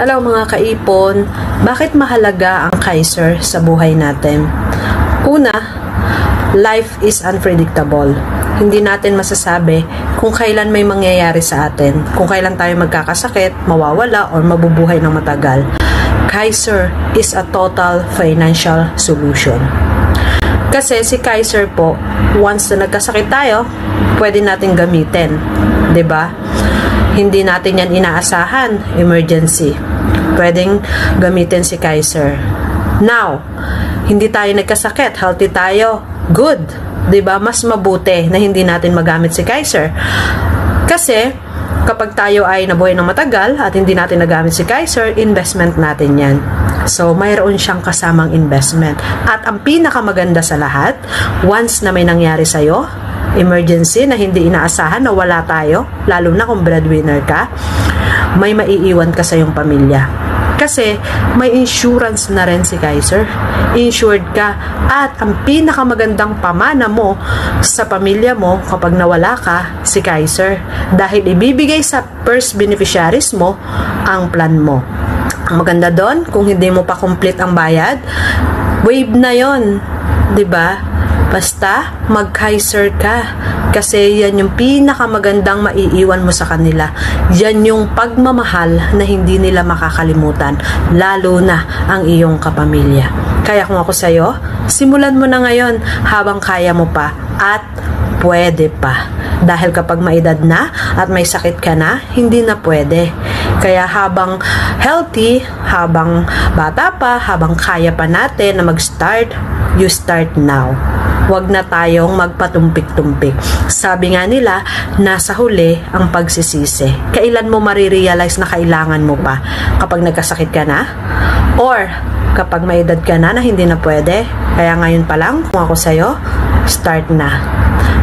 Hello mga kaipon, bakit mahalaga ang Kaiser sa buhay natin? Una, life is unpredictable. Hindi natin masasabi kung kailan may mangyayari sa atin, kung kailan tayo magkakasakit, mawawala, or mabubuhay ng matagal. Kaiser is a total financial solution. Kasi si Kaiser po, once na nagkasakit tayo, pwede natin gamitin. 'Di ba? Hindi natin yan inaasahan, emergency. Pwedeng gamitin si Kaiser. Now, hindi tayo nagkasakit, healthy tayo, good. 'Di ba? Mas mabuti na hindi natin magamit si Kaiser. Kasi, kapag tayo ay nabuhay ng matagal at hindi natin nagamit si Kaiser, investment natin yan. So, mayroon siyang kasamang investment. At ang pinakamaganda sa lahat, once na may nangyari sa'yo, emergency na hindi inaasahan na wala tayo, lalo na kung breadwinner ka, may maiiwan ka sa iyong pamilya. Kasi may insurance na rin si Kaiser. Insured ka. At ang pinakamagandang pamana mo sa pamilya mo kapag nawala ka, si Kaiser. Dahil ibibigay sa first beneficiaries mo ang plan mo. Ang maganda doon, kung hindi mo pa complete ang bayad, waive na yon, 'di ba? Basta mag-Kaiser ka. Kasi yan yung pinakamagandang maiiwan mo sa kanila. Yan yung pagmamahal na hindi nila makakalimutan. Lalo na ang iyong kapamilya. Kaya kung ako sa'yo, simulan mo na ngayon habang kaya mo pa at pwede pa. Dahil kapag maedad na at may sakit ka na, hindi na pwede. Kaya habang healthy, habang bata pa, habang kaya pa natin na mag-start, you start now. Huwag na tayong magpatumpik-tumpik. Sabi nga nila, nasa huli ang pagsisisi. Kailan mo marirealize na kailangan mo pa? Kapag nagkasakit ka na? Or kapag may edad ka na hindi na pwede? Kaya ngayon pa lang, kung ako sa'yo, start na.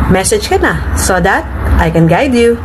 Message ka na so that I can guide you.